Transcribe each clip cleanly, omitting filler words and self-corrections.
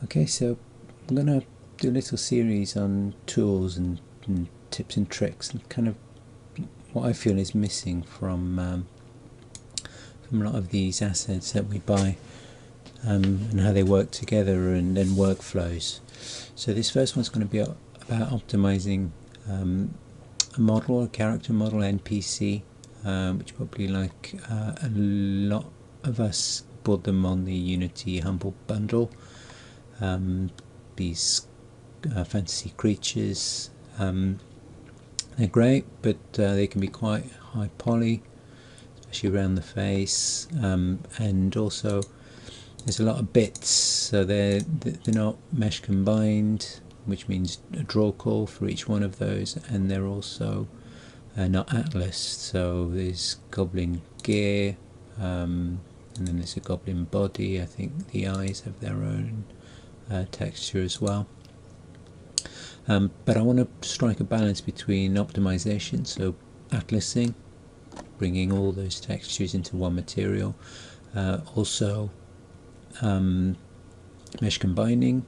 Okay, so I'm going to do a little series on tools and tips and tricks, and kind of what I feel is missing from a lot of these assets that we buy, and how they work together, and then workflows. So this first one's going to be about optimizing a model, a character model, NPC, which probably like a lot of us bought them on the Unity Humble Bundle. These fantasy creatures, they're great, but they can be quite high poly, especially around the face, and also there's a lot of bits, so they're not mesh combined, which means a draw call for each one of those, and they're also not atlas, so there's goblin gear, and then there's a goblin body. I think the eyes have their own texture as well, but I want to strike a balance between optimization, so atlasing, bringing all those textures into one material, also mesh combining,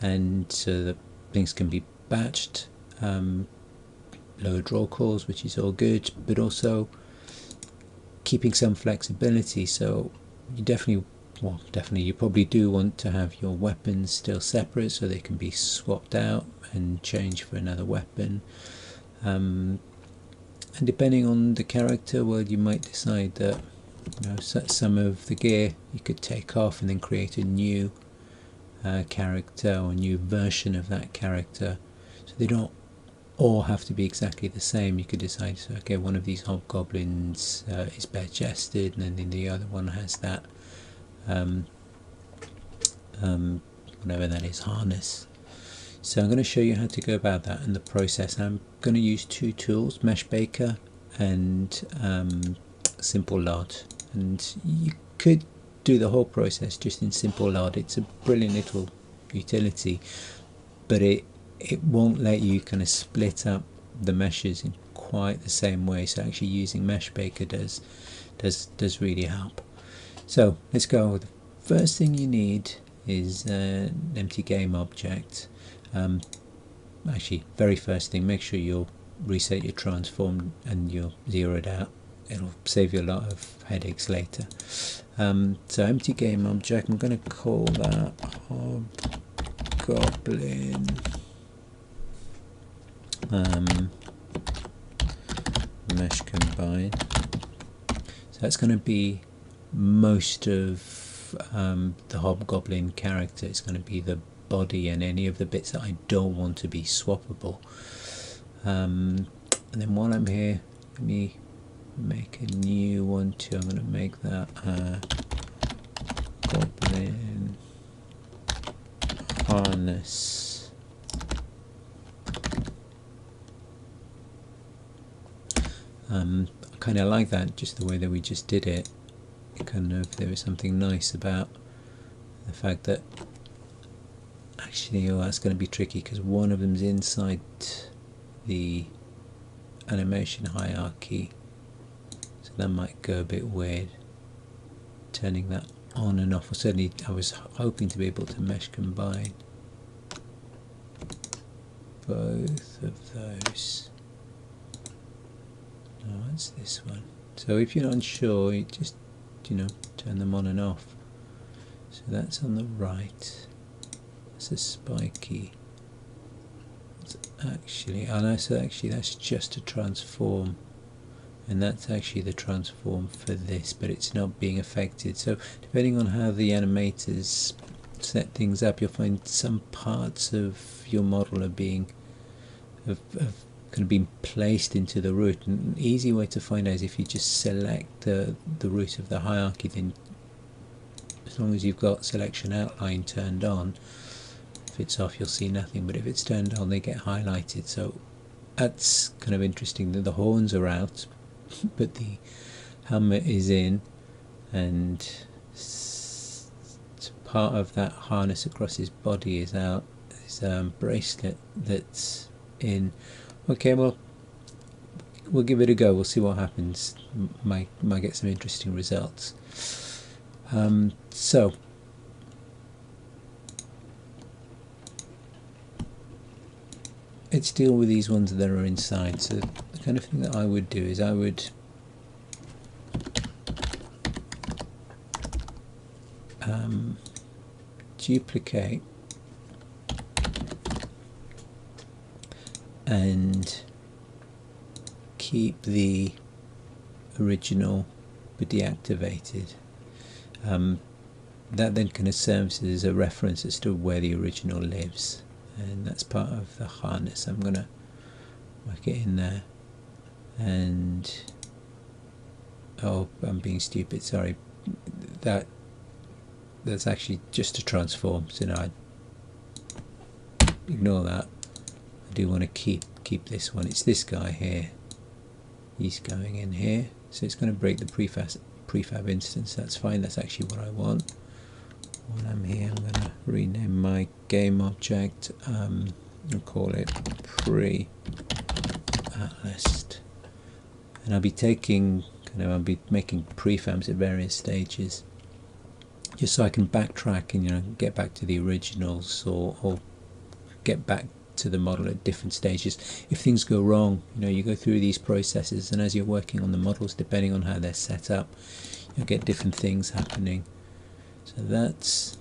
and so that things can be batched, lower draw calls, which is all good, but also keeping some flexibility. So you definitely you probably do want to have your weapons still separate, so they can be swapped out and changed for another weapon, and depending on the character, well, you might decide that, you know, some of the gear you could take off and then create a new character or a new version of that character, so they don't all have to be exactly the same. You could decide, so, okay, one of these hobgoblins is bare-chested, and then the other one has that whatever that is, harness. So I'm going to show you how to go about that and the process. I'm going to use two tools, MeshBaker and SimpleLOD, and you could do the whole process just in SimpleLOD. It's a brilliant little utility, but it won't let you kind of split up the meshes in quite the same way. So actually using MeshBaker does really help. So let's go. The first thing you need is an empty game object. Actually, very first thing, make sure you'll reset your transform and you're zeroed out. It'll save you a lot of headaches later. So empty game object, I'm going to call that hobgoblin mesh combine. So that's going to be most of the hobgoblin character. It's going to be the body and any of the bits that I don't want to be swappable. And then while I'm here, let me make a new one too. I'm going to make that goblin harness. I kind of like that, just the way that we just did it. Kind of, there was something nice about the fact that actually, oh, that's going to be tricky because one of them's inside the animation hierarchy, so that might go a bit weird, turning that on and off. Or certainly I was hoping to be able to mesh combine both of those. No, it's this one. So if you're unsure, you just, you know, turn them on and off. So that's on the right. That's a spiky. It's actually, oh no, so actually that's just a transform, and that's actually the transform for this, but it's not being affected. So depending on how the animators set things up, you'll find some parts of your model are being kind of being placed into the root. And an easy way to find out is if you just select the root of the hierarchy, then as long as you've got selection outline turned on, if it's off you'll see nothing, but if it's turned on they get highlighted. So that's kind of interesting that the horns are out but the helmet is in, and part of that harness across his body is out. There's a bracelet that's in. Okay, well, we'll give it a go. We'll see what happens. Might get some interesting results. So let's deal with these ones that are inside. So the kind of thing that I would do is I would duplicate and keep the original but deactivated. That then kind of serves as a reference as to where the original lives, and that's part of the harness. I'm going to work it in there, and oh, I'm being stupid, sorry, that's actually just a transform, so now I ignore that. I do want to keep this one. It's this guy here, he's going in here, so it's going to break the prefab instance. That's fine, that's actually what I want. When I'm here, I'm going to rename my game object and call it pre-atlas, and I'll be taking I'll be making prefabs at various stages, just so I can backtrack and get back to the originals, or get back to the model at different stages. If things go wrong, you go through these processes, and as you're working on the models, depending on how they're set up, you'll get different things happening. So that's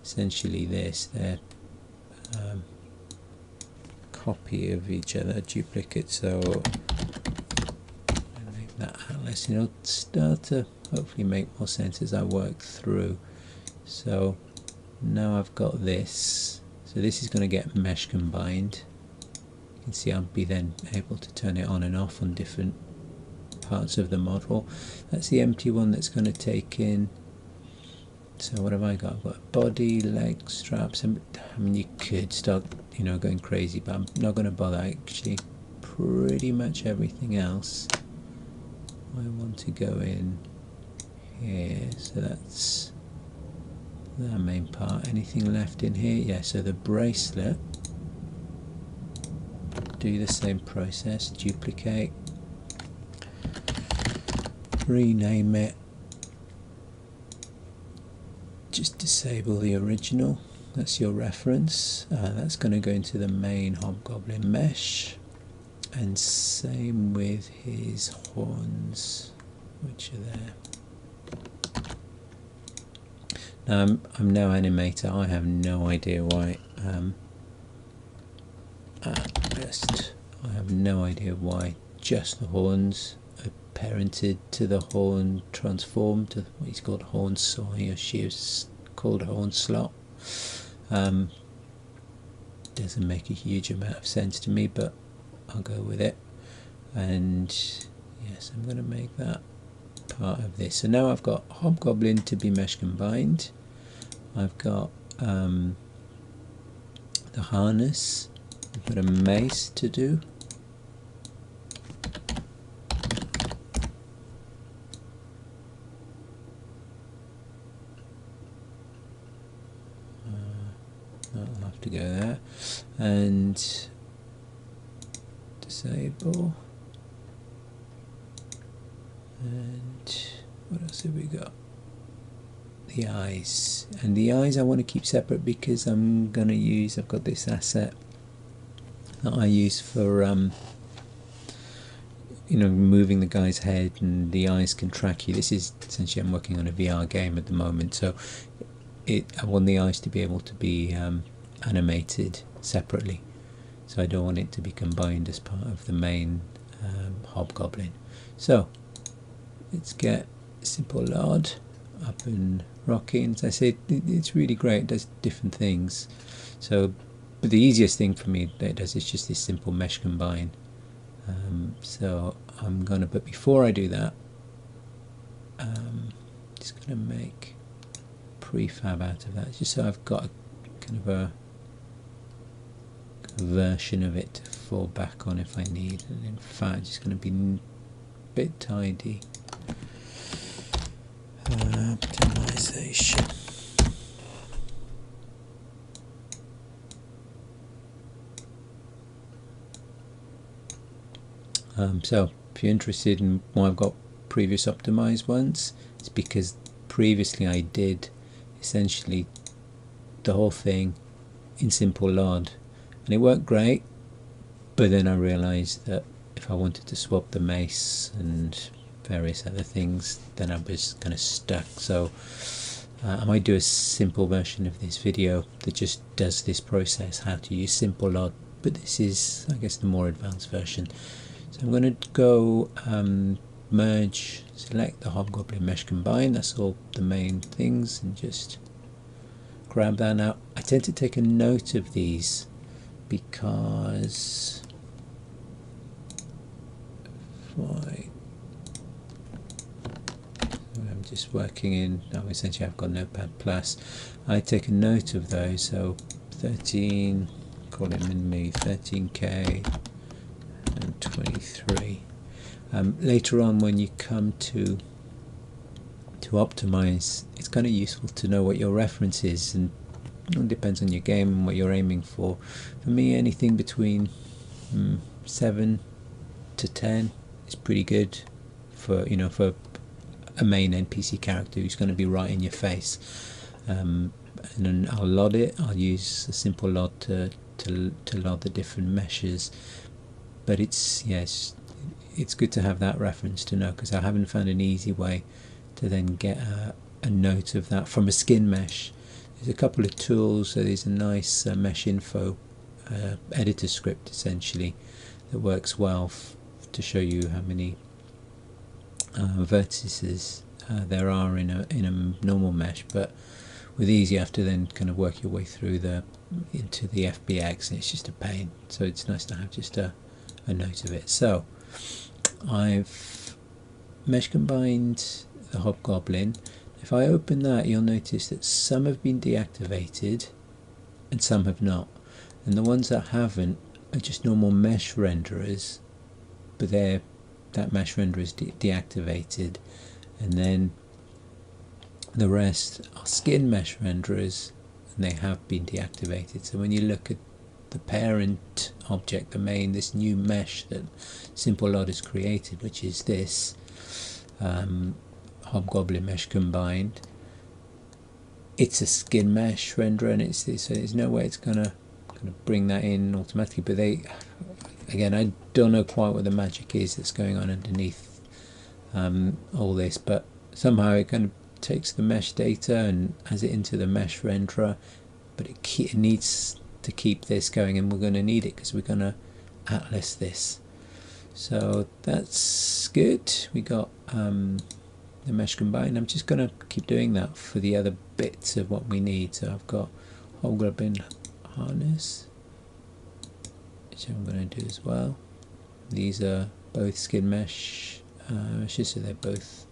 essentially this. They're copy of each other, duplicate. So I'll make that atlas. It'll start to hopefully make more sense as I work through. So now I've got this. So this is going to get mesh combined. You can see I'll be then able to turn it on and off on different parts of the model. That's the empty one that's going to take in. So what have I got? I've got a body, leg, straps. I mean, you could start, going crazy, but I'm not going to bother. Actually, pretty much everything else I want to go in here. So that's the main part. Anything left in here? Yeah. So the bracelet. Do the same process. Duplicate. Rename it. Just disable the original. That's your reference. That's going to go into the main Hobgoblin mesh, and same with his horns, which are there. Now I'm no animator. I have no idea why. I have no idea why just the horns are parented to the horn transform, to what he's called horn saw. He or she is called horn slot. Doesn't make a huge amount of sense to me, but I'll go with it. And yes, I'm going to make that part of this. So now I've got Hobgoblin to be mesh combined. I've got the harness. I've got a mace to do. I'll have to go there, and disable, and what else have we got? The eyes, and the eyes I want to keep separate because I'm going to use, I've got this asset that I use for moving the guy's head, and the eyes can track you. This is essentially, I'm working on a VR game at the moment, so I want the eyes to be able to be animated separately, so I don't want it to be combined as part of the main Hobgoblin. So let's get SimpleLOD up and rocking. As I said, it's really great. It does different things. So, but the easiest thing for me that it does is just this simple mesh combine. So I'm gonna, but before I do that, just gonna make prefab out of that, just so I've got a kind of a version of it to fall back on if I need. And in fact, it's going to be a bit tidy. Optimisation. So if you're interested in why I've got previous optimized ones, it's because previously I did essentially the whole thing in SimpleLOD, and it worked great, but then I realized that if I wanted to swap the mace and various other things, then I was kind of stuck. So I might do a simple version of this video that just does this process, how to use SimpleLOD, but this is, I guess, the more advanced version. So I'm going to go merge, select the Hobgoblin Mesh Combine, that's all the main things, and just grab that. Now I tend to take a note of these because I'm just working in, essentially I've got Notepad+. I take a note of those, so 13, call it min 13k and 23. Later on when you come to optimize, it's kind of useful to know what your reference is, and it depends on your game and what you're aiming for. For me, anything between 7 to 10 is pretty good for, for a main NPC character who's going to be right in your face. And then I'll LOD it. I'll use a SimpleLOD to LOD the different meshes. But it's good to have that reference to know, because I haven't found an easy way to then get a note of that from a skin mesh. There's a couple of tools. So there's a nice mesh info editor script essentially that works well to show you how many vertices there are in a normal mesh, but with these you have to then kind of work your way through into the FBX, and it's just a pain. So it's nice to have just a note of it. So I've mesh combined the Hobgoblin. If I open that, you'll notice that some have been deactivated and some have not, and the ones that haven't are just normal mesh renderers, but that mesh renderer is deactivated, and then the rest are skin mesh renderers and they have been deactivated. So when you look at the parent object, the main, this new mesh that SimpleLOD has created, which is this Hobgoblin Mesh Combined, it's a skin mesh renderer, and it's this, so there's no way it's gonna bring that in automatically. But again, I don't know quite what the magic is that's going on underneath all this, but somehow it kind of takes the mesh data and adds it into the mesh renderer, but it needs to keep this going, and we're going to need it because we're going to atlas this. So that's good. We got the mesh combined. I'm just going to keep doing that for the other bits of what we need. So I've got Hobgoblin harness, which I'm going to do as well. These are both skin mesh meshes, so they're both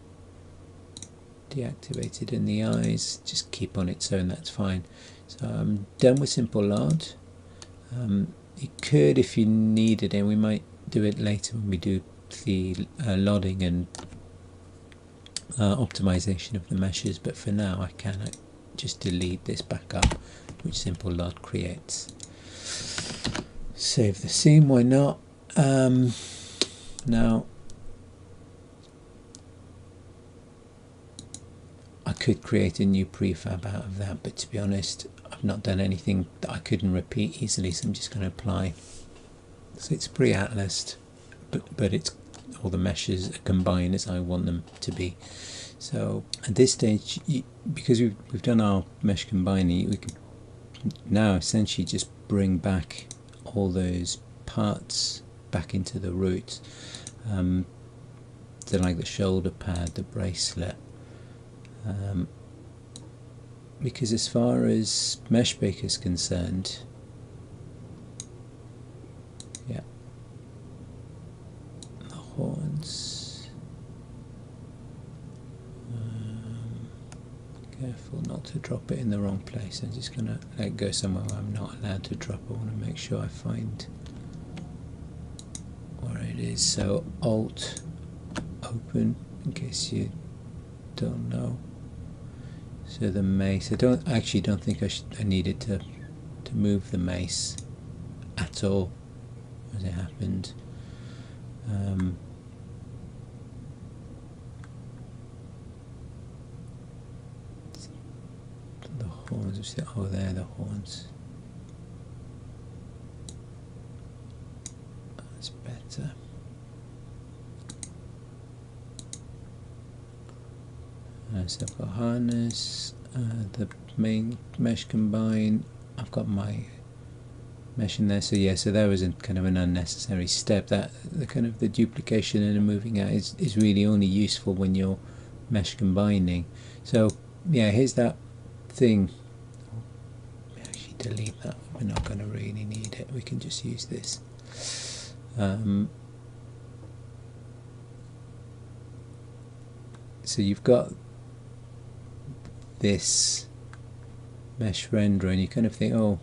deactivated in the eyes. Just keep on its own, that's fine. So I'm done with SimpleLOD. You could, if you needed it, we might do it later when we do the lodding and optimization of the meshes, but for now I can just delete this backup which SimpleLOD creates. Save the scene, why not? Now I could create a new prefab out of that, but to be honest, I've not done anything that I couldn't repeat easily, so I'm just going to apply. So it's pre-atlased, but it's all the meshes are combined as I want them to be. So at this stage, because we've done our mesh combining, we can now essentially just bring back all those parts back into the root. So like the shoulder pad, the bracelet. Because as far as MeshBaker is concerned, yeah, the horns, careful not to drop it in the wrong place. I'm just going to let it go somewhere where I'm not allowed to drop. I want to make sure I find where it is. So Alt open, in case you don't know. So the mace, I actually don't think I needed to move the mace at all as it happened. The horns, oh, there are the horns. better. So I've got harness, the main mesh combine, I've got my mesh in there, so yeah, so that was a kind of an unnecessary step. That the kind of the duplication and the moving out is really only useful when you're mesh combining. So yeah, here's that thing. Actually delete that, we're not going to really need it, we can just use this. So you've got this mesh render and you kind of think, oh,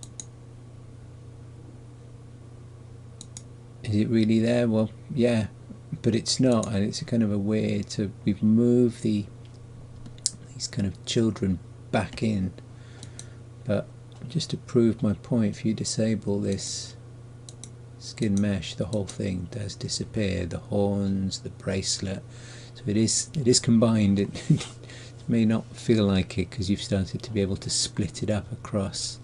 is it really there? Well, yeah, but it's not, and it's a kind of a weird, so we've moved these kind of children back in, but just to prove my point, if you disable this skin mesh, the whole thing does disappear, the horns, the bracelet, so it is combined. It may not feel like it because you've started to be able to split it up across,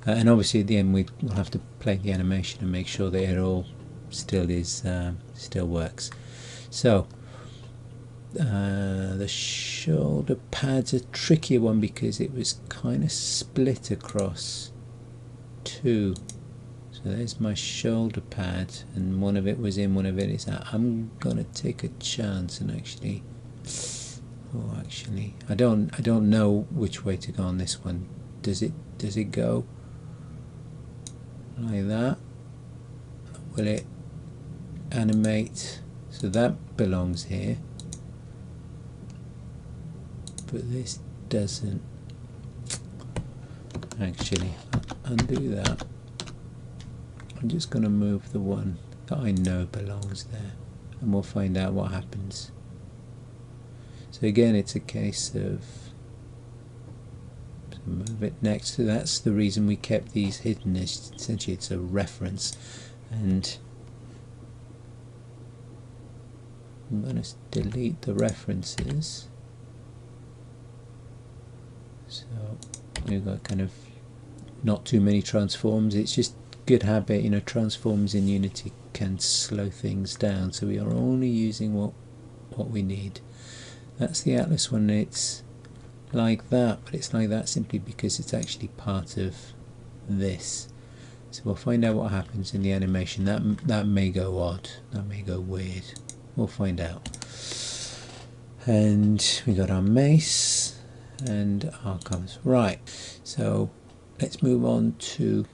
and obviously at the end we'll have to play the animation and make sure that it all still works. So the shoulder pad's a trickier one because it was kind of split across two. So there's my shoulder pad, and one of it was in, one of it is out. I'm gonna take a chance and actually, oh, actually, I don't know which way to go on this one. Does it go like that? Will it animate? So that belongs here, but this doesn't. Actually, undo that. I'm just going to move the one that I know belongs there, and we'll find out what happens. So again, it's a case of move it next. So that's the reason we kept these hidden. Essentially, it's a reference, and I'm going to delete the references. So we've got kind of not too many transforms. It's just good habit, you know, transforms in Unity can slow things down, so we are only using what we need. That's the Atlas one. It's like that, but it's like that simply because it's actually part of this. So we'll find out what happens in the animation. That may go odd, that may go weird, we'll find out. And we got our mace and our compass. Right, so let's move on to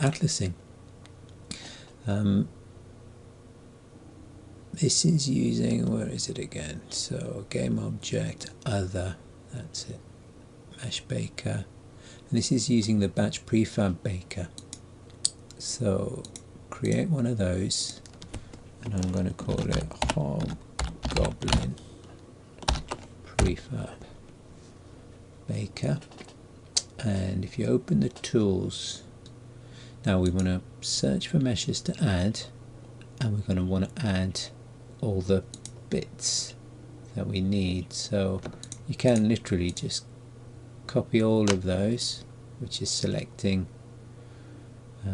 atlasing. This is using, where is it again? So gameObject, other, that's it, MeshBaker, and this is using the batch prefab baker. So create one of those, and I'm going to call it Hobgoblin Prefab Baker. And if you open the tools, now we want to search for meshes to add, and we're going to want to add all the bits that we need. So you can literally just copy all of those, which is selecting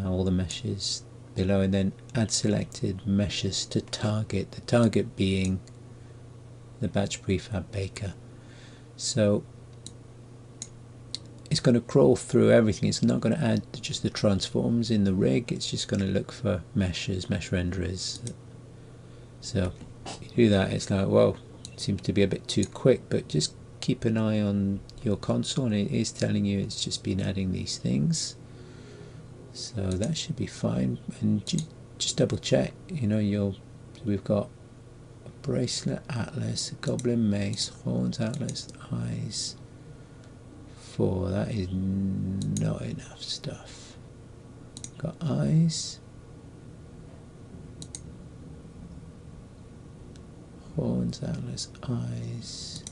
all the meshes below, and then add selected meshes to target, the target being the batch prefab baker. So it's going to crawl through everything. It's not going to add just the transforms in the rig, it's just going to look for meshes, mesh renderers. So you do that, it's like, whoa, it seems to be a bit too quick, but just keep an eye on your console, and it is telling you it's just been adding these things. So that should be fine, and just double check, you know, we've got a bracelet atlas, a goblin mace, horns atlas, eyes. 4, that is not enough stuff. Got eyes, horns, atlas, eyes.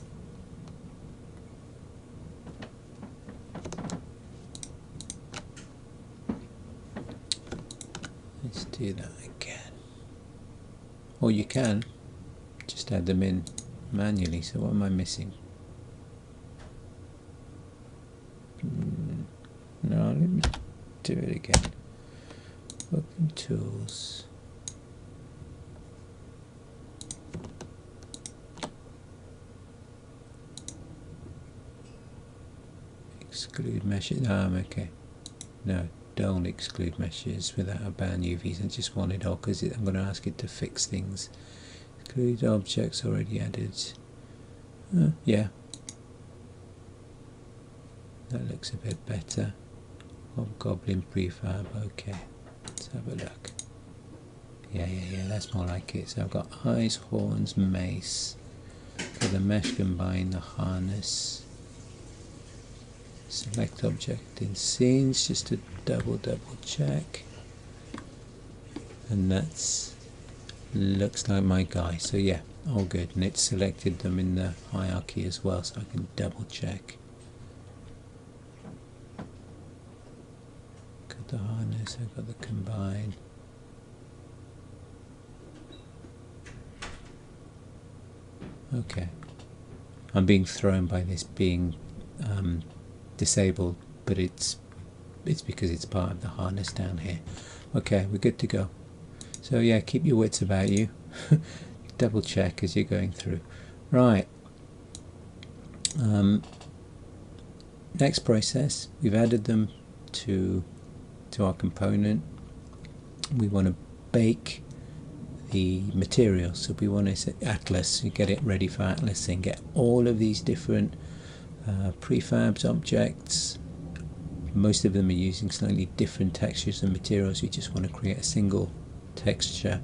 Let's do that again. Or you can just add them in manually. So what am I missing? No, let me do it again. Open tools, exclude meshes. Okay. No, don't exclude meshes without a ban UVs. I just want it all because I'm going to ask it to fix things. Exclude objects already added. Yeah. That looks a bit better. Hobgoblin prefab. Okay. Let's have a look. Yeah, that's more like it. So I've got eyes, horns, mace. For the mesh combine, the harness. Select object in scenes just to double check. And that's looks like my guy. So yeah, all good. And it's selected them in the hierarchy as well, so I can double check. Got the harness, I've got the combine. Okay, I'm being thrown by this being disabled, but it's because it's part of the harness down here. Okay, we're good to go. So yeah, keep your wits about you. Double check as you're going through. Right. Next process, we've added them to our component. We want to bake the material, so we want to say Atlas. You get it ready for Atlas and get all of these different prefabs, objects. Most of them are using slightly different textures and materials. You just want to create a single texture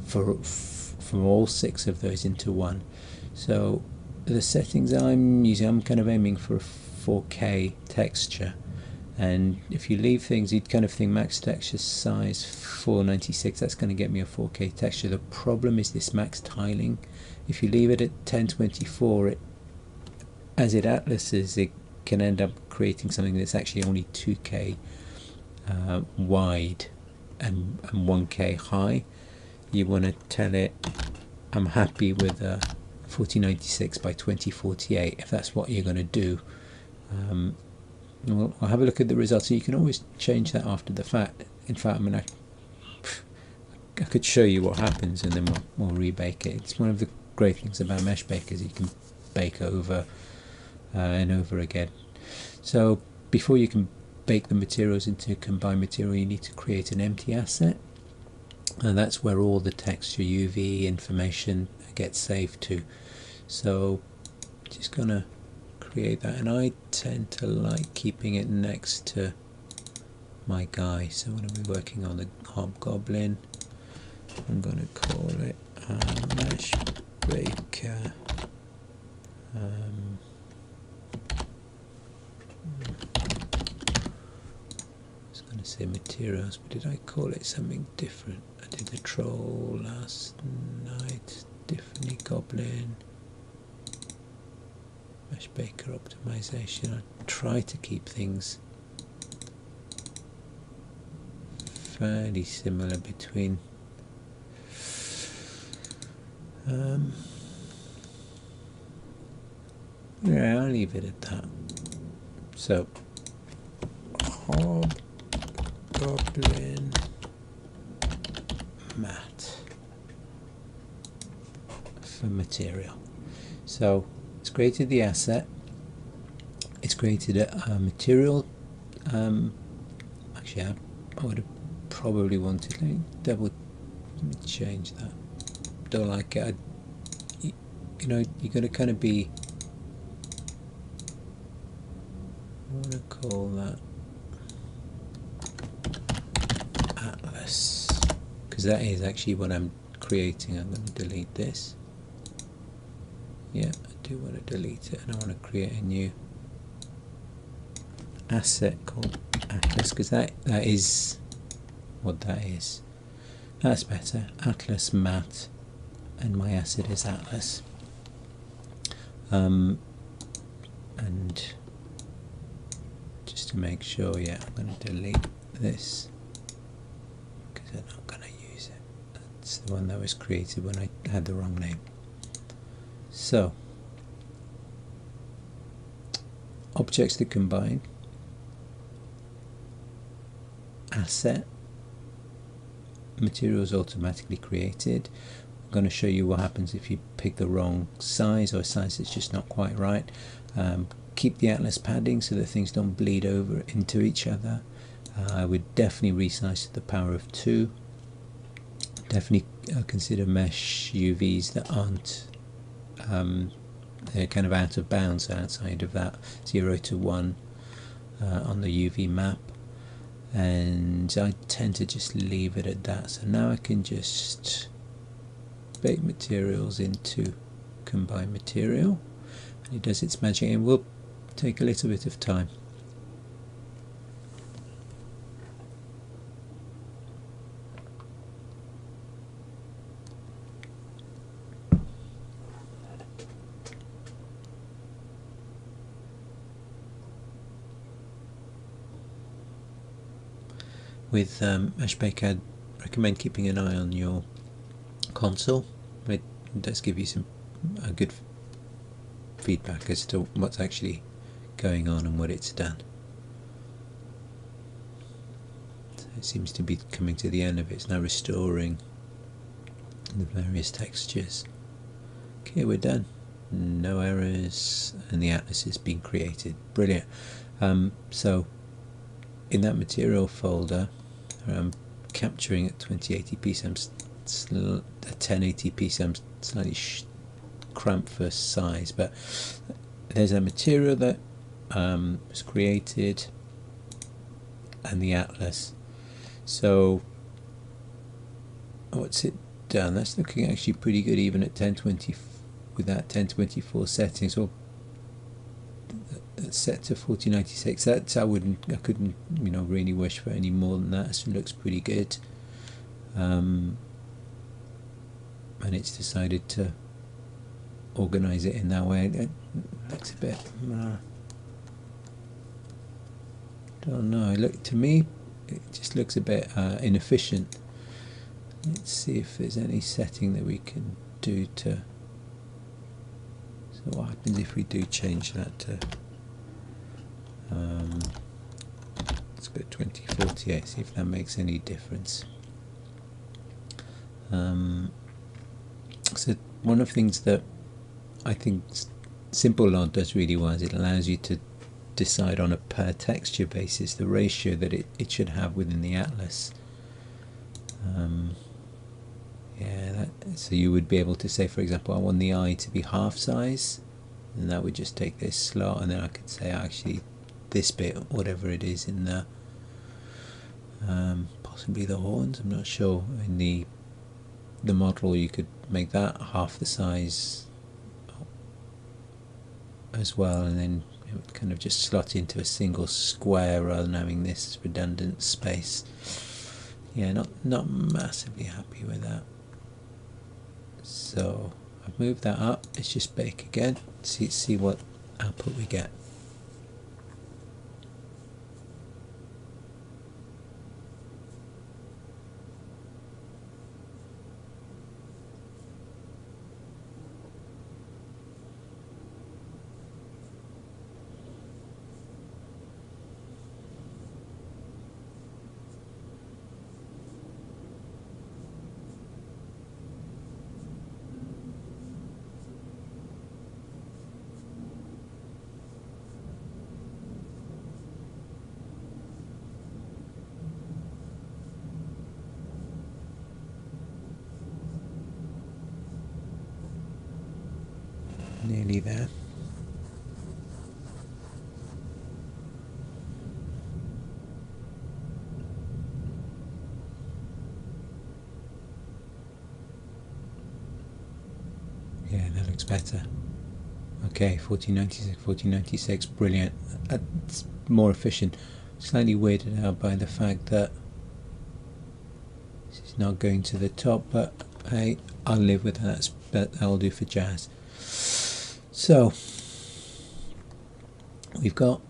for all 6 of those into one. So the settings I'm using, I'm kind of aiming for a 4K texture. And if you leave things, you'd kind of think max texture size 496, that's going to get me a 4K texture. The problem is this max tiling. If you leave it at 1024, as it atlases, it can end up creating something that's actually only 2K wide and 1K high. You want to tell it, I'm happy with a 4096 by 2048, if that's what you're going to do. Well, I'll have a look at the results. So you can always change that after the fact. In fact, I could show you what happens and then we'll rebake it. It's one of the great things about MeshBaker is you can bake over and over again. So before you can bake the materials into combined material, you need to create an empty asset, and that's where all the texture UV information gets saved to. So just gonna create that, and I tend to like keeping it next to my guy. So when I'm working on the hobgoblin, I'm going to call it MeshBaker. I was going to say materials, but did I call it something different? I did the troll last night, differently goblin. MeshBaker optimisation. I try to keep things fairly similar between yeah, I'll leave it at that. So hobgoblin mat for material. So it's created the asset, it's created a material. Actually I would have probably wanted, let me change that. Don't like it. You know, you're going to kind of be, I want to call that Atlas, because that is actually what I'm creating. I'm going to delete this. Yeah, I do want to delete it, and I want to create a new asset called Atlas, because that is what that is. That's better. Atlas mat, and my asset is Atlas. And just to make sure, yeah, I'm going to delete this because I'm not going to use it. That's the one that was created when I had the wrong name. So, objects to combine, asset, materials automatically created. I'm going to show you what happens if you pick the wrong size or a size that's just not quite right. keep the atlas padding so that things don't bleed over into each other. I would definitely resize to the power of 2. Definitely consider mesh UVs that aren't they're kind of out of bounds outside of that 0 to 1 on the UV map, and I tend to just leave it at that. So now I can just bake materials into combine material, and it does its magic. It will take a little bit of time. With MeshBaker, I'd recommend keeping an eye on your console. It does give you some good feedback as to what's actually going on and what it's done. So it seems to be coming to the end of it. It's now restoring the various textures. Okay, we're done. No errors, and the atlas has been created. Brilliant. So in that material folder, I'm capturing at 2080p, so I'm at 1080p, so I'm slightly cramped for size, but there's a material that was created and the atlas. So what's it done? That's looking actually pretty good even at 1020 with that 1024 setting. So set to 4096. I couldn't really wish for any more than that. So it looks pretty good, and it's decided to organize it in that way. It looks a bit don't know, to me it just looks a bit inefficient. Let's see if there's any setting that we can do to, so what happens if we do change that to let's go 2048, see if that makes any difference. So one of the things that I think SimpleLOD does really well is it allows you to decide on a per texture basis the ratio that it should have within the atlas. So you would be able to say, for example, I want the eye to be half size, and that would just take this slot, and then I could say actually this bit, whatever it is in the possibly the horns, I'm not sure, in the model you could make that half the size as well, and then it would kind of just slot into a single square rather than having this redundant space. Yeah, not massively happy with that. So I've moved that up. Let's just bake again, see what output we get. Nearly there. Yeah, that looks better. Okay, 1496, 1496, brilliant. That's more efficient. Slightly weirded out by the fact that this is not going to the top, but hey, I'll live with that. That'll do for jazz. So we've got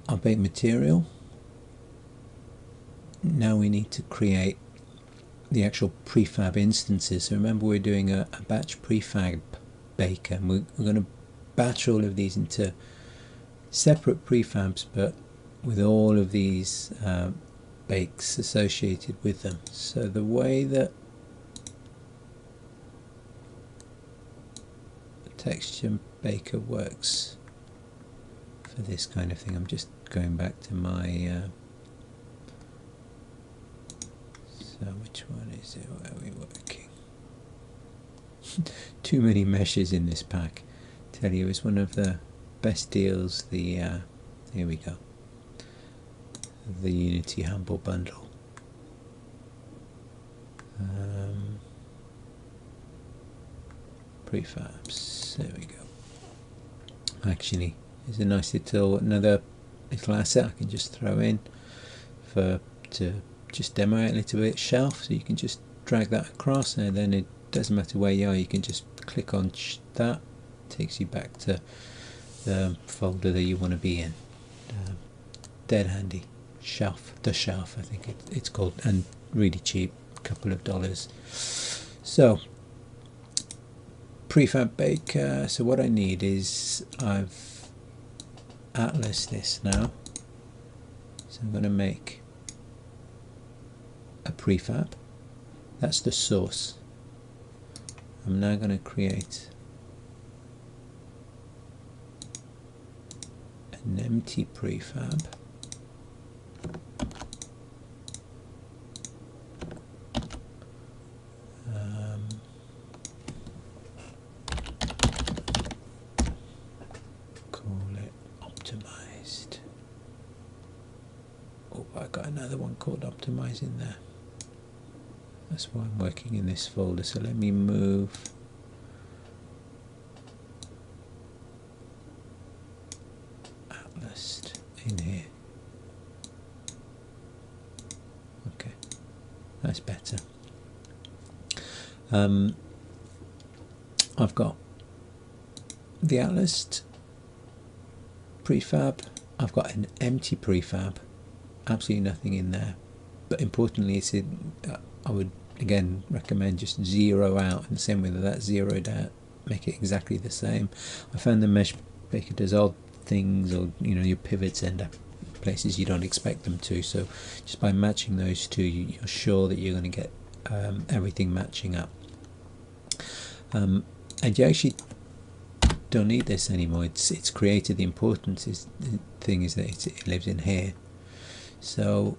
our baked material. Now we need to create the actual prefab instances. So remember, we're doing a batch prefab baker, and we're going to batch all of these into separate prefabs, but with all of these bakes associated with them. So the way that the texture baker works for this kind of thing. I'm just going back to my so which one is it? Where are we working? Too many meshes in this pack. Tell you, it's one of the best deals. The here we go. The Unity Humble Bundle. Prefabs. There we go. Actually, there's a nice another little asset I can just throw in to just demo it a little bit. Shelf, so you can just drag that across, and then it doesn't matter where you are, you can just click on that, takes you back to the folder that you want to be in. Dead handy. Shelf, the shelf I think it's called, and really cheap, a couple of dollars. So prefab baker, so what I need is, I've atlas this now, so I'm going to make a prefab. That's the source. I'm now going to create an empty prefab. Call it optimized. Oh, I got another one called optimize in there. That's why I'm working in this folder. So let me move atlas in here. Okay, that's better. I've got the atlas prefab. I've got an empty prefab, absolutely nothing in there. But importantly, it's I would again recommend just zero out, and the same way that's zeroed out, make it exactly the same. I found the MeshBaker does odd things, or your pivots end up places you don't expect them to, so just by matching those two, you're sure that you're going to get everything matching up. And you actually don't need this anymore. It's created. The important thing is that it lives in here. So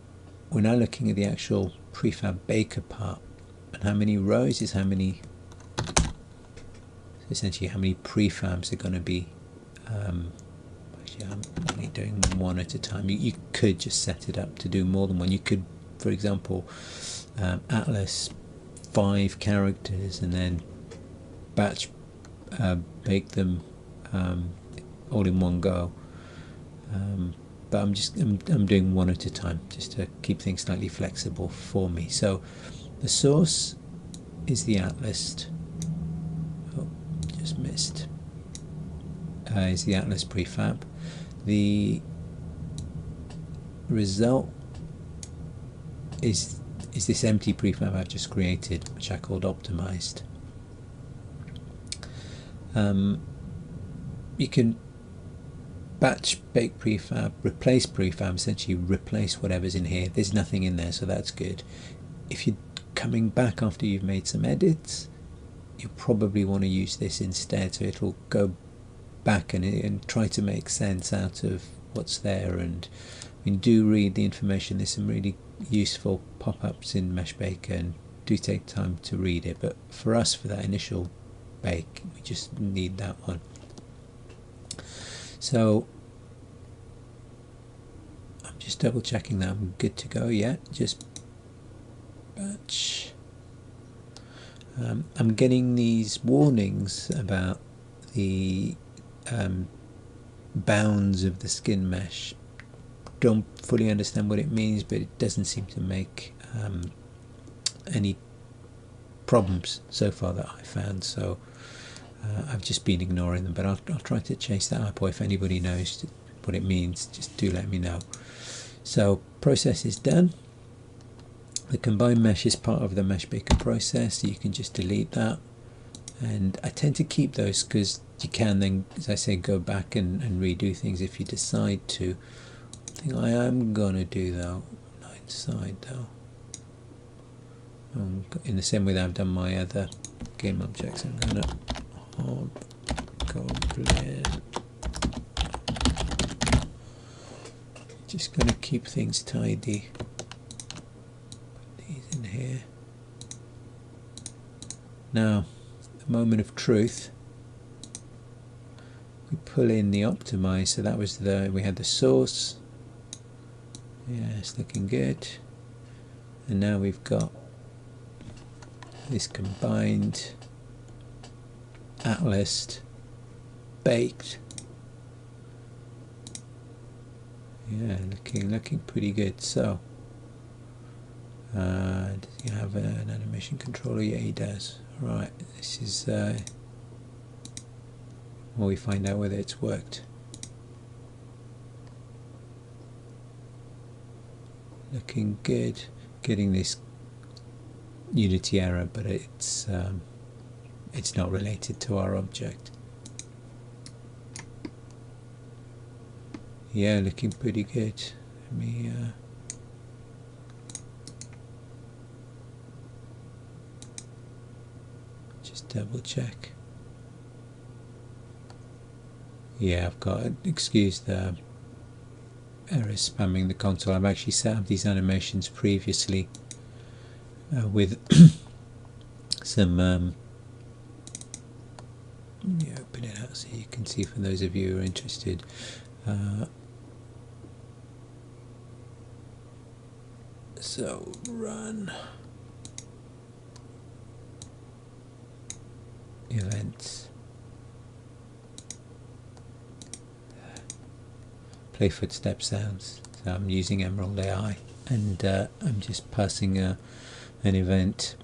we're now looking at the actual prefab baker part, and how many rows is how many, essentially how many prefabs are going to be. Actually, I'm only doing one at a time. You could just set it up to do more than one. You could, for example, atlas 5 characters and then batch bake them all in one go. But I'm doing one at a time just to keep things slightly flexible for me. So the source is the atlas. Oh, just missed. Is the atlas prefab. The result is this empty prefab I've just created, which I called optimized. You can batch bake prefab, replace prefab, essentially replace whatever's in here. There's nothing in there, so that's good. If you're coming back after you've made some edits, you'll probably want to use this instead, so it'll go back and try to make sense out of what's there. And I mean, do read the information. There's some really useful pop-ups in MeshBaker, and do take time to read it, but for us, for that initial bake, we just need that one. So I'm just double checking that I'm good to go. Yeah, just batch. I'm getting these warnings about the bounds of the skin mesh. Don't fully understand what it means, but it doesn't seem to make any problems so far that I found, so I've just been ignoring them, but I'll try to chase that up, or if anybody knows what it means, just do let me know. So process is done. The combined mesh is part of the MeshBaker process, so you can just delete that, and I tend to keep those because you can then, as I say, go back and redo things if you decide to. The thing I am going to do though, not inside though, in the same way that I've done my other gameObjects, I'm going to goblin just going to keep things tidy. Put these in here. Now, the moment of truth. We pull in the optimize, so that was we had the source. Yeah, it's looking good. And now we've got this combined atlas baked. Yeah, looking pretty good. So, does he have an animation controller? Yeah, he does. Right, this is well, we find out whether it's worked. Looking good. Getting this Unity error, but it's not related to our object. Yeah, looking pretty good. Let me just double check. Yeah, I've got, excuse the errors spamming the console. I've actually set up these animations previously with some yeah, open it out so you can see, for those of you who are interested. So run events, play footstep sounds. So I'm using Emerald AI, and I'm just passing an event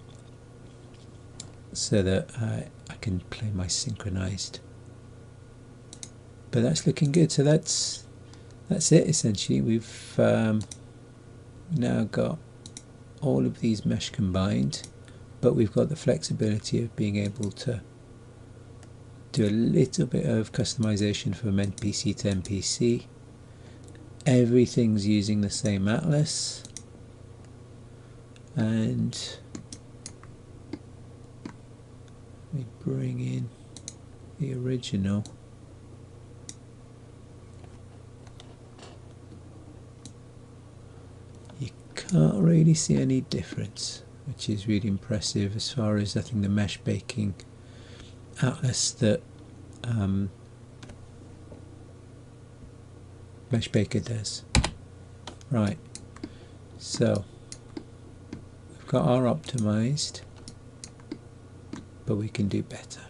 so that I can play my synchronized. But that's looking good. So that's it essentially. We've now got all of these mesh combined, but we've got the flexibility of being able to do a little bit of customization from NPC to NPC. Everything's using the same atlas, and we bring in the original. You can't really see any difference, which is really impressive as far as, I think, the mesh baking atlas that MeshBaker does. Right, so we've got our optimized, but we can do better.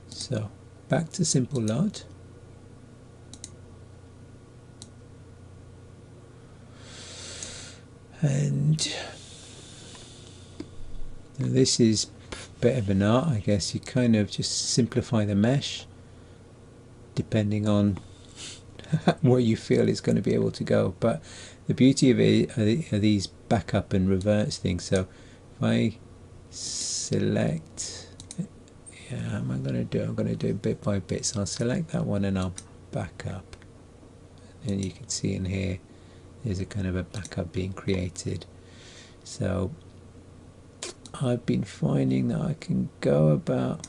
So back to SimpleLOD. And this is a bit of an art, I guess. You kind of just simplify the mesh depending on what you feel is going to be able to go. But the beauty of it are these backup and reverse things. So if I select, yeah, how am I going to do? I'm going to do it bit by bit. So I'll select that one and I'll back up. And you can see in here there's a kind of a backup being created. So I've been finding that I can go about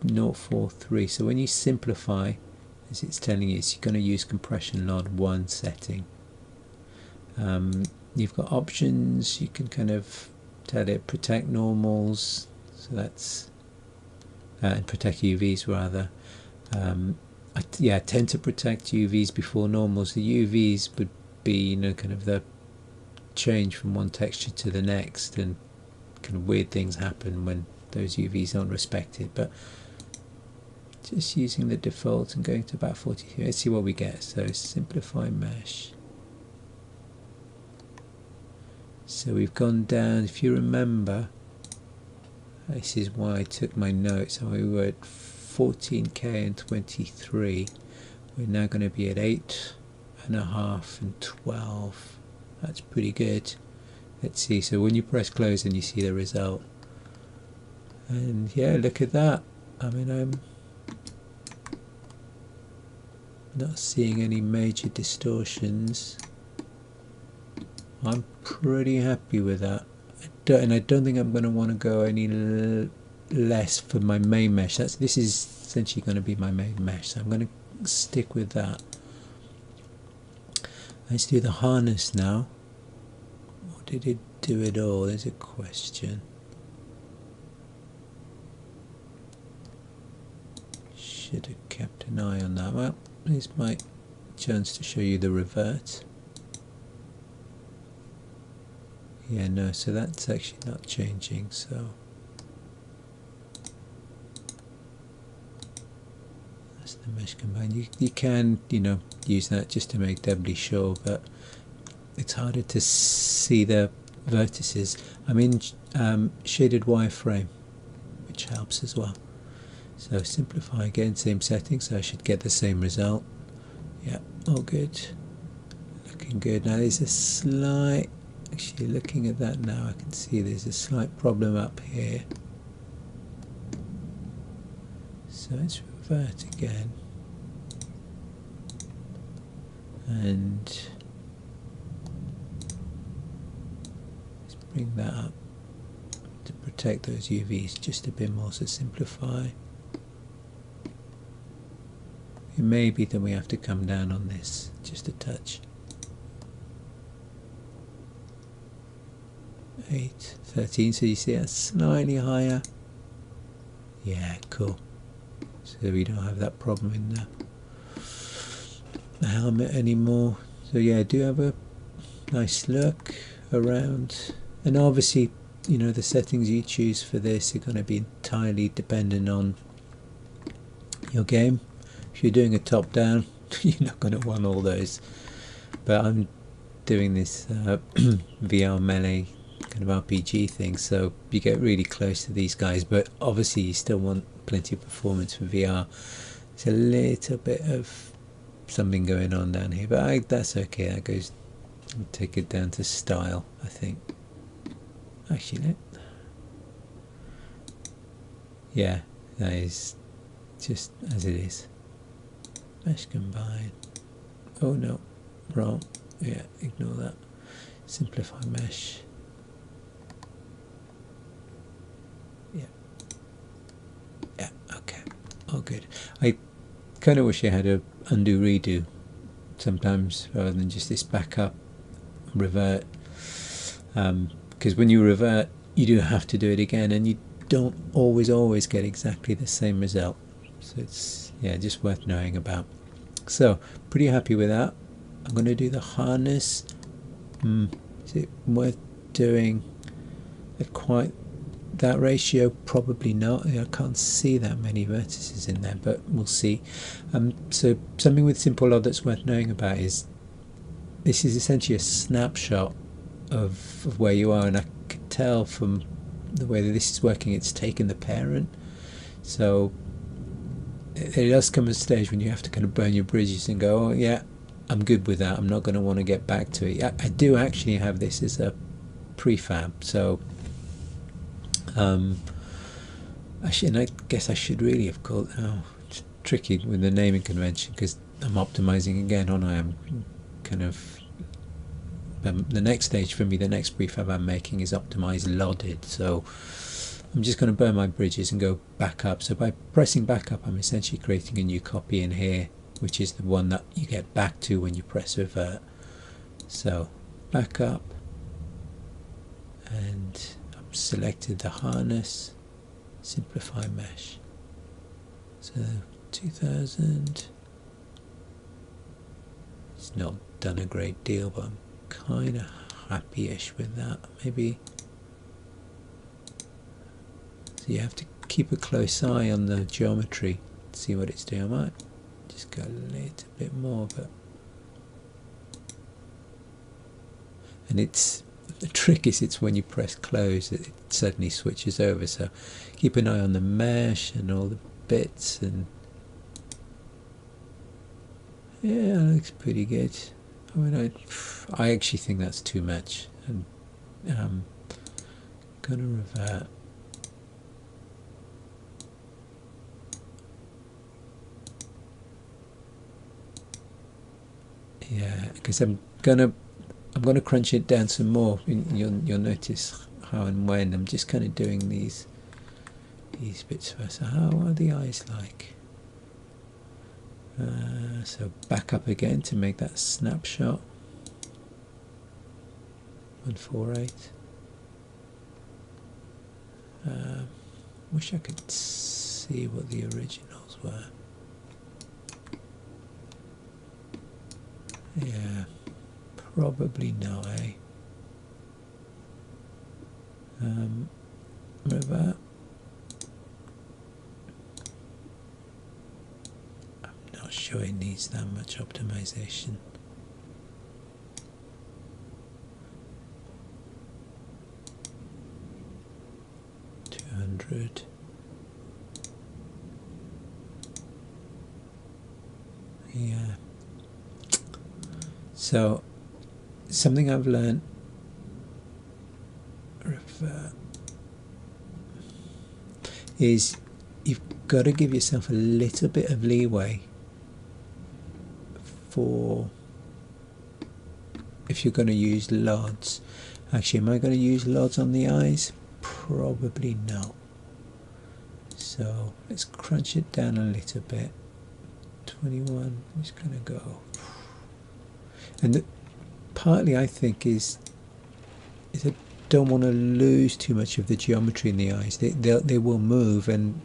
0.43. So when you simplify, as it's telling you, you're going to use compression LOD 1 setting. You've got options. You can kind of tell it protect normals, so that's and protect UVs rather. I tend to protect UVs before normals. The UVs would be, you know, kind of the change from one texture to the next, and kind of weird things happen when those UVs aren't respected. But just using the default and going to about 43, let's see what we get. So simplify mesh. So we've gone down, if you remember, this is why I took my notes. So we were at 14K and 23. We're now going to be at 8.5 and 12. That's pretty good. Let's see. So when you press close and you see the result, and yeah, look at that. I mean, I'm not seeing any major distortions. I'm pretty happy with that. And I don't think I'm going to want to go any less for my main mesh. This is essentially going to be my main mesh, so I'm going to stick with that. Let's do the harness now. Or did it do it all? There's a question. Should have kept an eye on that. Well, here's my chance to show you the revert. Yeah, no, so that's actually not changing, so that's the mesh combine. You can, you know, use that just to make doubly sure, but it's harder to see the vertices. I'm in shaded wireframe, which helps as well. So simplify again, same settings, so I should get the same result. Yeah, all good. Looking good. Now there's a slight, actually looking at that now, I can see there's a slight problem up here. So let's revert again. And let's bring that up to protect those UVs just a bit more, so simplify. It may be that we have to come down on this just a touch. 8, 13, so you see that's slightly higher. Yeah, cool. So we don't have that problem in the helmet anymore. So yeah, I do have a nice look around, and obviously, you know, the settings you choose for this are going to be entirely dependent on your game. If you're doing a top down, you're not going to want all those, but I'm doing this VR melee kind of RPG thing, so you get really close to these guys, but obviously you still want plenty of performance for VR. There's a little bit of something going on down here, but that's okay. That goes, I'll take it down to style, I think. Actually, yeah, that is just as it is. Mesh combine. Oh no, wrong. Yeah, ignore that. Simplify mesh. Yeah. Yeah, okay. All good. I kind of wish I had a undo redo sometimes rather than just this backup revert. Because when you revert, you do have to do it again, and you don't always get exactly the same result. So it's, yeah, just worth knowing about. So pretty happy with that. I'm going to do the harness. Is it worth doing at quite that ratio? Probably not. I can't see that many vertices in there, but we'll see. So something with SimpleLOD that's worth knowing about is this is essentially a snapshot of where you are, and I could tell from the way that this is working, it's taken the parent. So it does come a stage when you have to kind of burn your bridges and go, oh yeah, I'm good with that, I'm not going to want to get back to it. I do actually have this as a prefab, so actually, and I guess I should really have called, it's tricky with the naming convention because I'm optimizing again, aren't I? I'm kind of, the next stage for me, the next prefab I'm making is SimpleLOD, so I'm just going to burn my bridges and go back up. So by pressing back up, I'm essentially creating a new copy in here, which is the one that you get back to when you press revert. So back up, and I've selected the harness, simplify mesh. So 2000, it's not done a great deal, but I'm kind of happy-ish with that. Maybe, so you have to keep a close eye on the geometry, see what it's doing. I might just go a little bit more, but, and it's, the trick is it's when you press close that it suddenly switches over, so keep an eye on the mesh and all the bits, and yeah, that looks pretty good. I mean, I actually think that's too much, and I'm gonna revert. Yeah, because I'm gonna crunch it down some more. You'll notice how and when I'm just kind of doing these bits first. So how are the eyes like? So back up again to make that snapshot. 148. Wish I could see what the originals were. Yeah, probably not, eh? Remember, I'm not sure it needs that much optimization. Yeah. So something I've learned, is you've got to give yourself a little bit of leeway for if you're going to use LODs. Actually, am I going to use LODs on the eyes? Probably not. So let's crunch it down a little bit. 21, I'm just going to go. And partly I think is I don't want to lose too much of the geometry in the eyes. They will move, and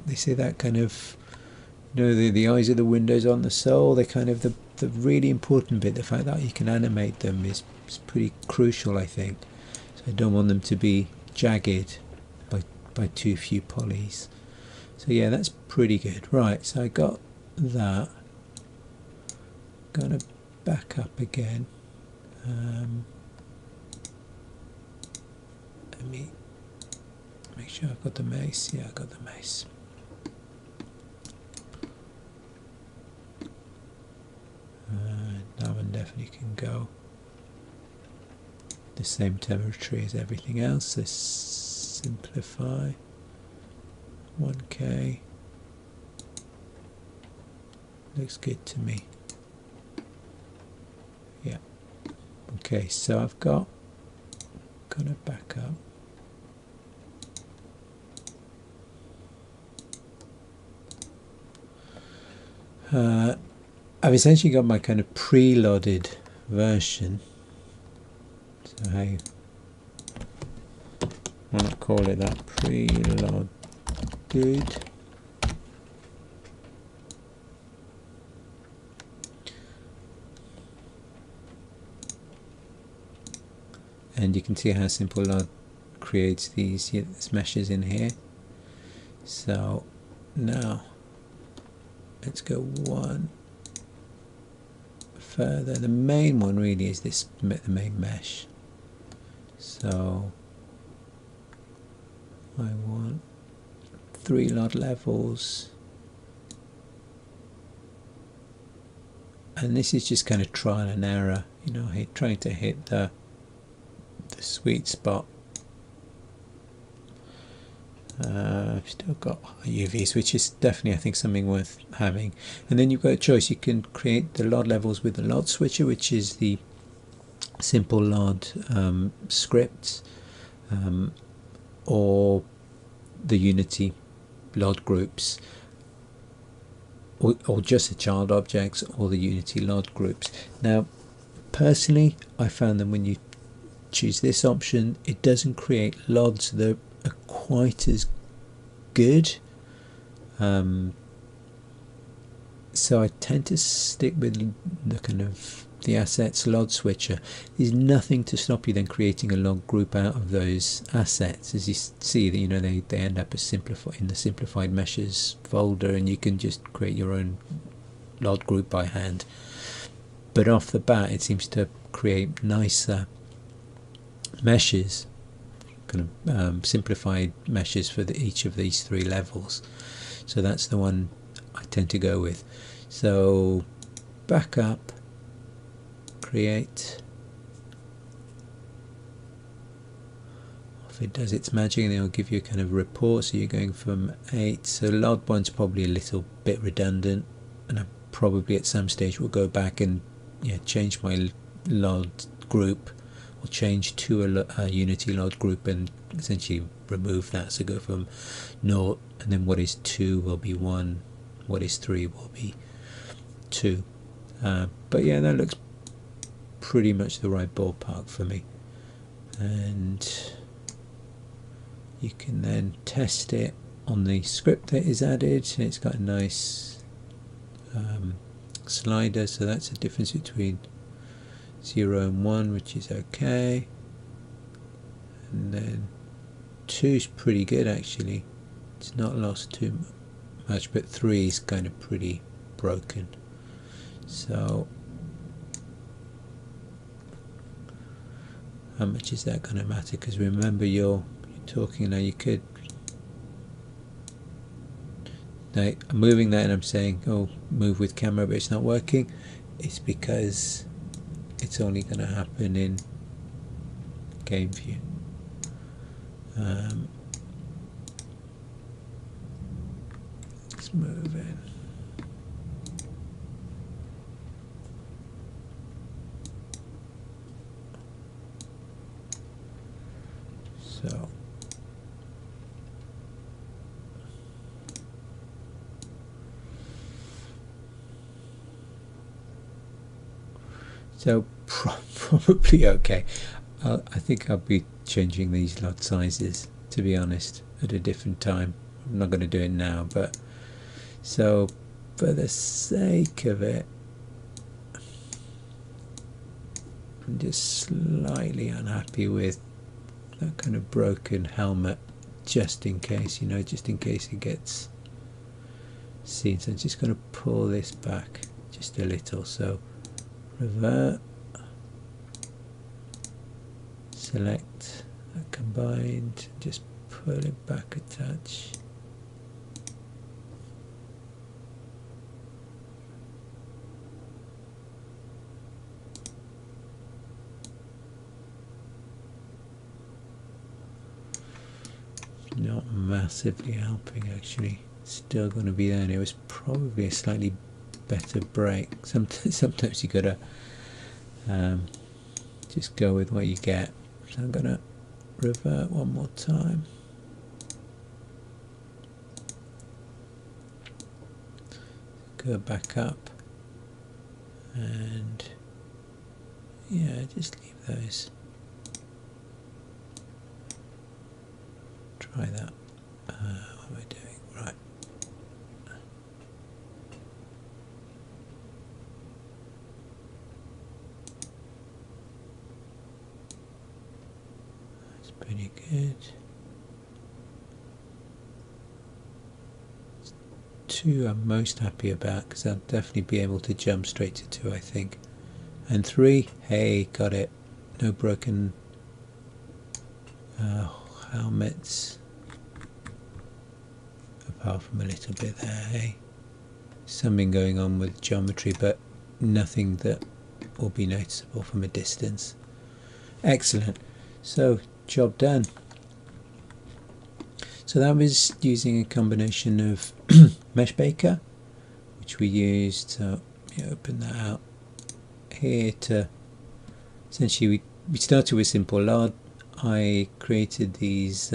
they say that kind of, you know, the eyes are the windows on the soul. They're kind of the really important bit. The fact that you can animate them is pretty crucial, I think. So I don't want them to be jagged by too few polys. So yeah, that's pretty good. Right, so I got that. Gonna back up again. Let me make sure I've got the mace. Yeah, I got the mace. That one definitely can go. The same territory as everything else. So simplify. 1K. Looks good to me. Yeah. Okay, so I've got, gonna back up. I've essentially got my kind of pre-lodded version. So I want to call it that, pre-lodded. And you can see how SimpleLOD creates these meshes in here. So now let's go one further. The main one really is the main mesh. So I want 3 LOD levels, and this is just kind of trial and error, you know, trying to hit the sweet spot. I've still got UVs, which is definitely, I think, something worth having. And then you've got a choice. You can create the LOD levels with the LOD switcher, which is the SimpleLOD scripts, or the Unity LOD groups, or just the child objects, or the Unity LOD groups. Now, personally, I found that when you choose this option, it doesn't create LODs that are quite as good. So I tend to stick with the kind of the assets LOD switcher. There's nothing to stop you then creating a LOD group out of those assets. As you see, that, you know, they end up as in the simplified meshes folder, and you can just create your own LOD group by hand. But off the bat, it seems to create nicer meshes, kind of simplified meshes for each of these 3 levels. So that's the one I tend to go with. So back up, create. If it does its magic, and it will give you a kind of report. So you're going from 8. So LOD 1's probably a little bit redundant, and I probably at some stage will go back and change my LOD group, or change to a Unity LOD group and essentially remove that. So go from 0, and then what is 2 will be 1, what is 3 will be 2. But yeah, that looks pretty much the right ballpark for me, and you can then test it on the script that is added. It's got a nice slider, so that's the difference between 0 and 1, which is okay, and then 2 is pretty good actually, it's not lost too much, but 3 is kind of pretty broken. So how much is that going to matter? Because remember, you're talking now, you could, now I'm moving that and I'm saying, oh, move with camera, but it's not working. It's because it's only going to happen in game view. Let's move in. So probably okay. I think I'll be changing these lot sizes, to be honest, at a different time. I'm not going to do it now, but so for the sake of it, I'm just slightly unhappy with that kind of broken helmet, just in case, you know, just in case it gets seen. So I'm just going to pull this back just a little. So revert, select that combined, just pull it back a touch. Not massively helping actually, still going to be there, and it was probably a slightly better break. Sometimes you gotta just go with what you get. So I'm gonna revert one more time. Go back up, and yeah, just leave those. Try that. What am I doing? Right. That's pretty good. 2 I'm most happy about, because I'll definitely be able to jump straight to 2, I think. And 3, hey, got it. No broken helmets. Apart from a little bit there, hey. Something going on with geometry, but nothing that will be noticeable from a distance. Excellent. So, job done. So that was using a combination of MeshBaker, which we used. So open that out here to essentially we started with SimpleLOD. I created these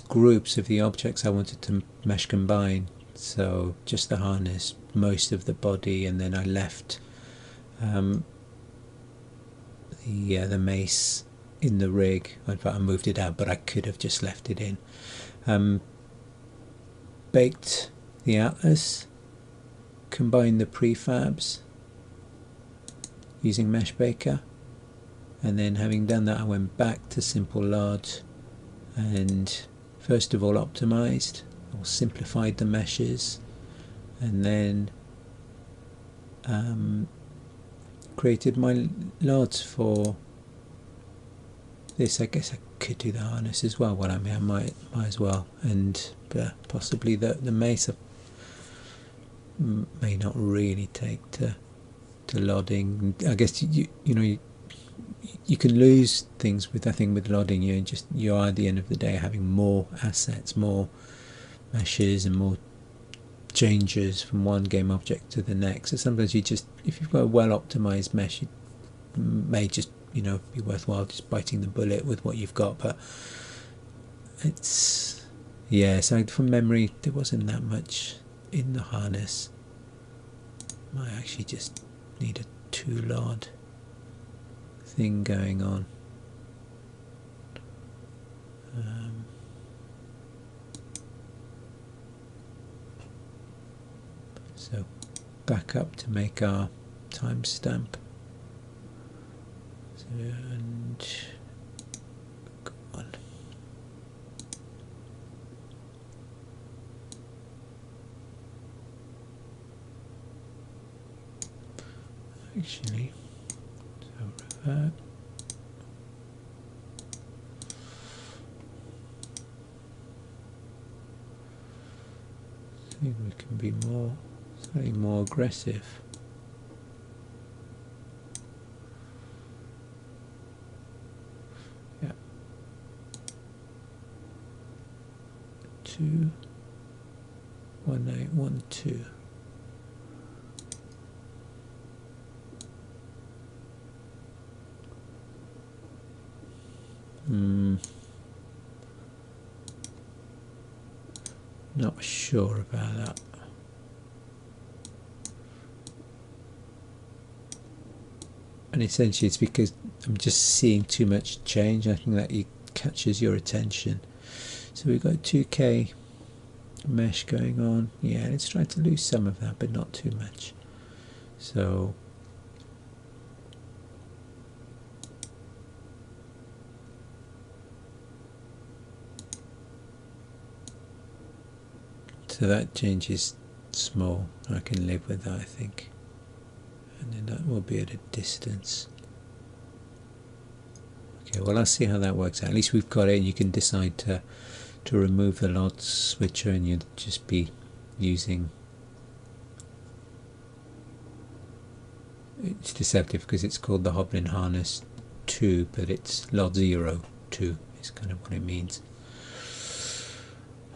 groups of the objects I wanted to mesh combine. So just the harness, most of the body, and then I left the mace in the rig. In fact, I moved it out, but I could have just left it in. Baked the atlas, combined the prefabs using MeshBaker, and then having done that, I went back to SimpleLOD and first of all optimized or simplified the meshes, and then created my LODs for this. I guess I could do the harness as well. Well, I mean, I might as well, and possibly the mace may not really take to lodding. I guess you know you can lose things with, I think, with lodding. You are at the end of the day having more assets, more meshes, and more changes from one game object to the next. So sometimes you just, if you've got a well optimized mesh, it may just be worthwhile just biting the bullet with what you've got. But it's, yeah, so from memory there wasn't that much in the harness. Might actually just need a toLOD thing going on. So back up to make our timestamp. And go on. Actually, so revert. See if we can be slightly more aggressive. Yeah. 2 1 8 1 2. Not sure about that. And essentially it's because I'm just seeing too much change. I think that it catches your attention. So we've got 2K mesh going on. Yeah, let's try to lose some of that, but not too much. So that change is small. I can live with that, I think. And then that will be at a distance. Okay, well, I'll see how that works out. At least we've got it, and you can decide to remove the LOD switcher, and you'd just be using. It's deceptive because it's called the Hobbling Harness 2, but it's LOD 0 2 is kind of what it means.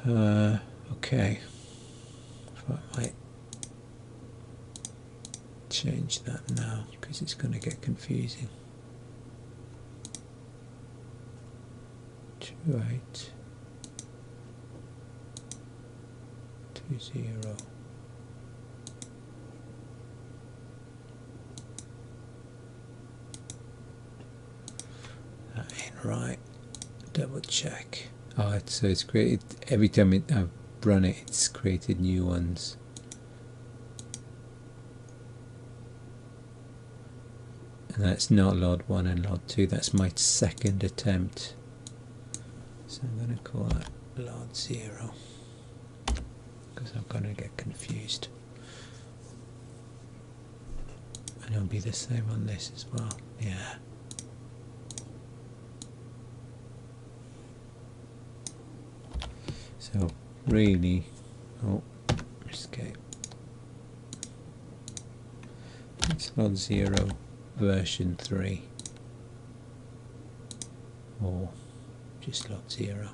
Okay, if I might change that now because it's going to get confusing. 28 20. That ain't right. Double check. Oh, so it's created every time I've run it. It's created new ones. And that's not LOD 1 and LOD 2. That's my second attempt. So I'm going to call that LOD 0 because I'm going to get confused. And it'll be the same on this as well. Yeah. So really, oh, escape. It's LOD 0 version 3 or just LOD 0.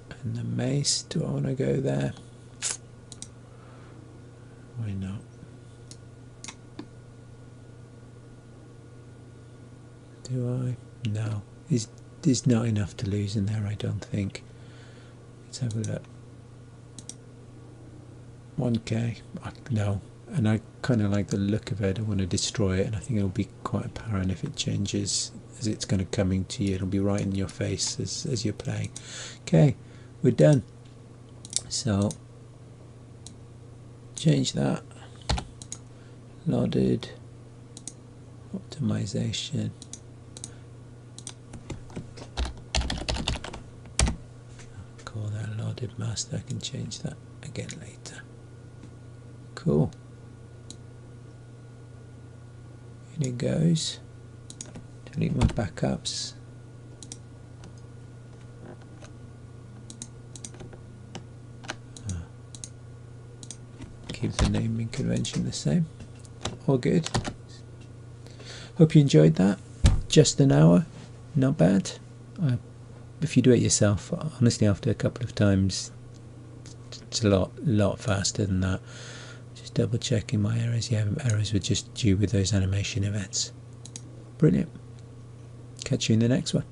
And the mace, do I want to go there? Why not? Do I? No. There's not enough to lose in there, I don't think. Let's have a look. 1K. No. And I kind of like the look of it. I want to destroy it, and I think it'll be quite apparent if it changes as it's kind of coming to you. It'll be right in your face as you're playing. Okay, we're done. So change that. Lodded. Optimisation. Call that lodded master. I can change that again later. Cool. In it goes. Delete my backups. Keep the naming convention the same. All good. Hope you enjoyed that. Just an hour, not bad. If you do it yourself, honestly, after a couple of times, it's a lot faster than that. Just double checking my errors. Yeah, errors were just due with those animation events. Brilliant. Catch you in the next one.